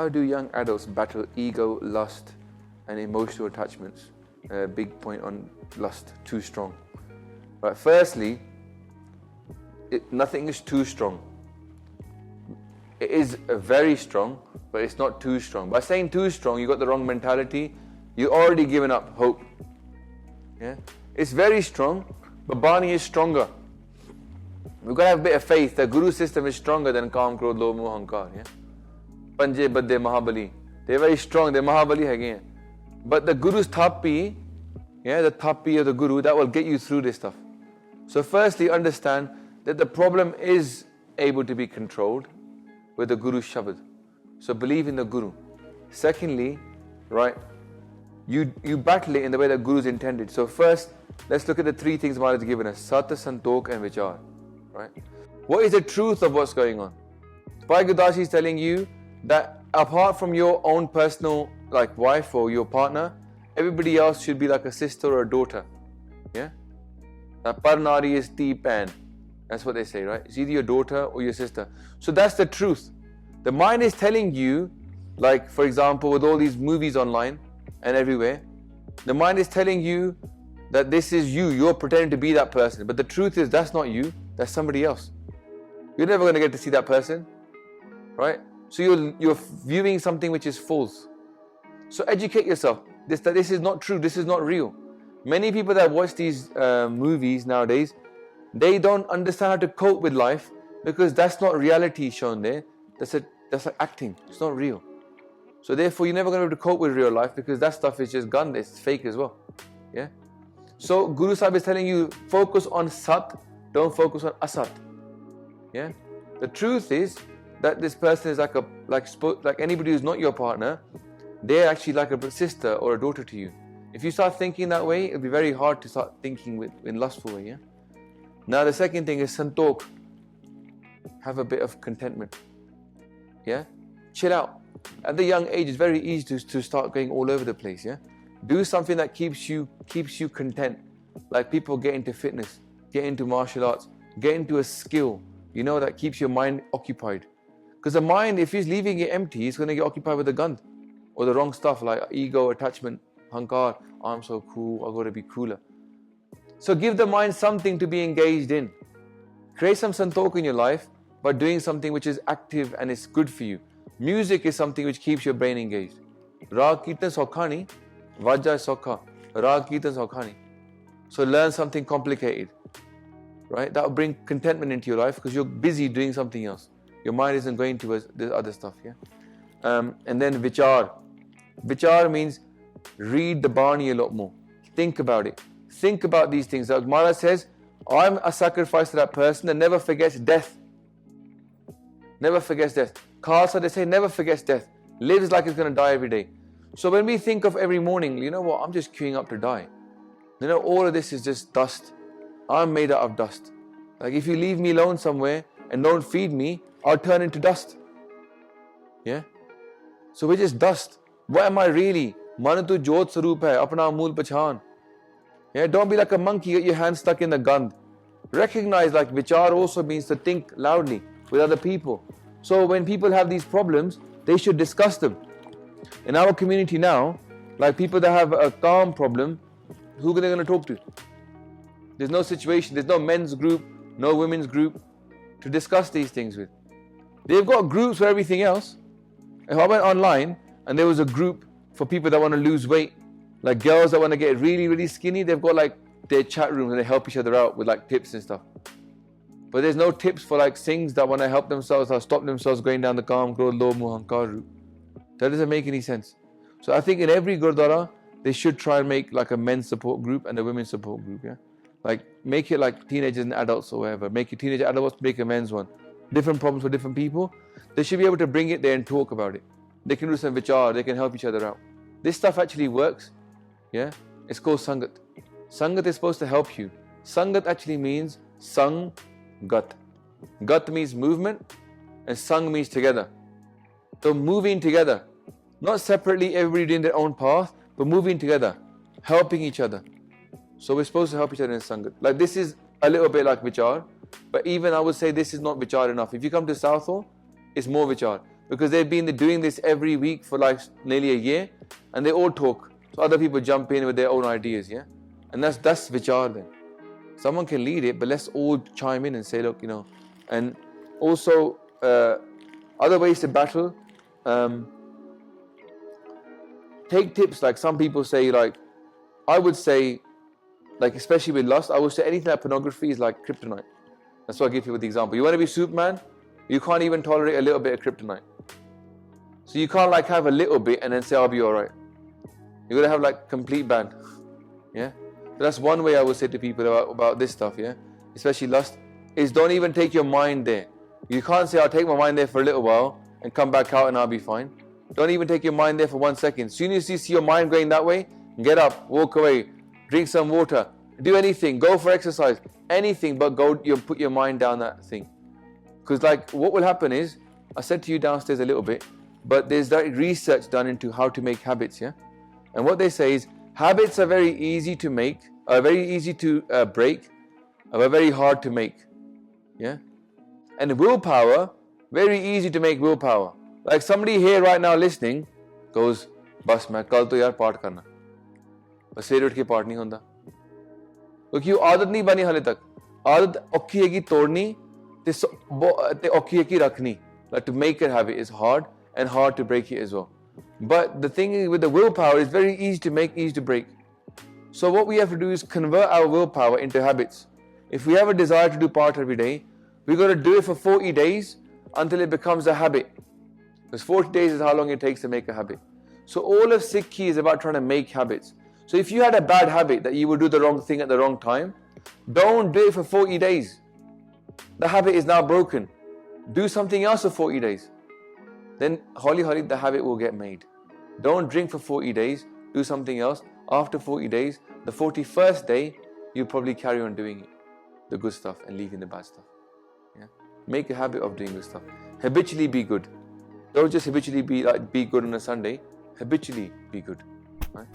how do young adults battle ego, lust and emotional attachments? Big point on lust, too strong. Right, firstly, nothing is too strong. It is very strong, but it's not too strong. By saying too strong, you got the wrong mentality. You're already given up hope. Yeah, it's very strong, but Bani is stronger. We've got to have a bit of faith that Guru system is stronger than Kaam, Krodh, Lobh, Moh, Ahankar. Yeah, Panje, Badde, Mahabali. They're very strong. They're Mahabali again. But the Guru's Thappi, yeah, the Thappi of the Guru, that will get you through this stuff. So firstly, understand that the problem is able to be controlled with the Guru's Shabad. So believe in the Guru. Secondly, right, you battle it in the way that Guru's intended. So first, let's look at the three things Maharaj has given us. Sat, Santok and Vichar. Right? What is the truth of what's going on? Bhai Gurdashi is telling you that apart from your own personal like wife or your partner, everybody else should be like a sister or a daughter. Yeah? Parnari is ti pan. That's what they say, right? It's either your daughter or your sister. So that's the truth. The mind is telling you, like for example, with all these movies online and everywhere, the mind is telling you that this is you. You're pretending to be that person. But the truth is that's not you. That's somebody else. You're never going to get to see that person, right? So you're viewing something which is false. So educate yourself. This is not true. This is not real. Many people that watch these movies nowadays, they don't understand how to cope with life because that's not reality shown there. That's like acting. It's not real. So therefore, you're never going to be able to cope with real life because that stuff is just gun. It's fake as well. Yeah. So Guru Sahib is telling you, focus on Sat. Don't focus on Asat. Yeah. The truth is that this person is like anybody who's not your partner. They're actually like a sister or a daughter to you. If you start thinking that way, it'll be very hard to start thinking in lustful way. Yeah. Now the second thing is Santok. Have a bit of contentment. Yeah. Chill out. At the young age, it's very easy to start going all over the place. Yeah. Do something that keeps you content. Like people get into fitness, get into martial arts, get into a skill, that keeps your mind occupied. Because the mind, if he's leaving it empty, he's going to get occupied with the gand or the wrong stuff like ego, attachment, hankar, I'm so cool, I've got to be cooler. So give the mind something to be engaged in. Create some santok in your life by doing something which is active and is good for you. Music is something which keeps your brain engaged. Raag Kirtan Sokhani, Vajja Sokha, Raag Kirtan Sokhani. So learn something complicated, right? That will bring contentment into your life because you're busy doing something else. Your mind isn't going towards this other stuff, yeah? And then Vichar. Vichar means read the Bani a lot more. Think about it. Think about these things. Like Maharaj says, I'm a sacrifice to that person that never forgets death. Never forgets death. Khalsa, they say, never forgets death. Lives like it's going to die every day. So when we think of every morning, you know what, I'm just queuing up to die. All of this is just dust. I'm made out of dust. Like if you leave me alone somewhere and don't feed me, I'll turn into dust. Yeah? So we're just dust. What am I really? Manatu Jot Sarup hai, apna mool pachan. Yeah? Don't be like a monkey, get your hand stuck in the gand. Recognize like vichar also means to think loudly with other people. So when people have these problems, they should discuss them. In our community now, like people that have a calm problem, who are they going to talk to? There's no situation, there's no men's group, no women's group to discuss these things with. They've got groups for everything else. If I went online and there was a group for people that want to lose weight, like girls that want to get really, really skinny, they've got like their chat rooms and they help each other out with like tips and stuff. But there's no tips for like Singhs that want to help themselves or stop themselves going down the Kaam, Krodh, Lobh, Moh, Ahankar route. That doesn't make any sense. So I think in every Gurdwara, they should try and make like a men's support group and a women's support group, yeah? Like make it like teenagers and adults or whatever. Make it teenager adults, make a men's one. Different problems for different people. They should be able to bring it there and talk about it. They can do some vichar, they can help each other out. This stuff actually works, yeah? It's called Sangat. Sangat is supposed to help you. Sangat actually means Sang Gat. Gat means movement and Sang means together. So moving together. Not separately, everybody doing their own path, but moving together, helping each other. So we're supposed to help each other in Sangat. Like this is a little bit like Vichar, but even I would say this is not Vichar enough. If you come to Southall, it's more Vichar. because they've been doing this every week for like nearly a year, and they all talk. So other people jump in with their own ideas, yeah? And that's vichar then. Someone can lead it, but let's all chime in and say, look, and also other ways to battle. Take tips, like some people say, like, I would say, like especially with lust, I would say anything like pornography is like kryptonite. That's why I give people the example. You want to be Superman, you can't even tolerate a little bit of kryptonite. So you can't like have a little bit and then say, I'll be alright. You're going to have like complete ban. Yeah? So that's one way I would say to people about this stuff, yeah? Especially lust, is don't even take your mind there. You can't say, I'll take my mind there for a little while and come back out and I'll be fine. Don't even take your mind there for 1 second. As soon as you see your mind going that way, get up, walk away, drink some water, do anything, go for exercise, anything but put your mind down that thing. Because like what will happen is, I said to you downstairs a little bit, but there's that research done into how to make habits, yeah? And what they say is, habits are very easy to make, are very easy to break, are very hard to make, yeah? And willpower, very easy to make willpower. Like somebody here right now listening goes, bas main kal to yaar paठ karna. Bas sabere utھ ke paठ nahi honda. क्योंकि वो आदत नहीं बनी हाले तक. आदत औखी हैगी तोड़नी ते औखी हैगी रखनी. Like to make a habit is hard and hard to break it as well. But the thing is with the willpower, it's very easy to make, easy to break. So what we have to do is convert our willpower into habits. If we have a desire to do part every day, we got to do it for 40 days until it becomes a habit. Because 40 days is how long it takes to make a habit. So all of Sikhi is about trying to make habits. So if you had a bad habit that you would do the wrong thing at the wrong time, don't do it for 40 days. The habit is now broken. Do something else for 40 days. Then holi the habit will get made. Don't drink for 40 days, do something else. After 40 days, the 41st day, you probably carry on doing it, the good stuff, and leaving the bad stuff. Yeah? Make a habit of doing good stuff. Habitually be good. Don't just habitually be good on a Sunday. Habitually be good. Right?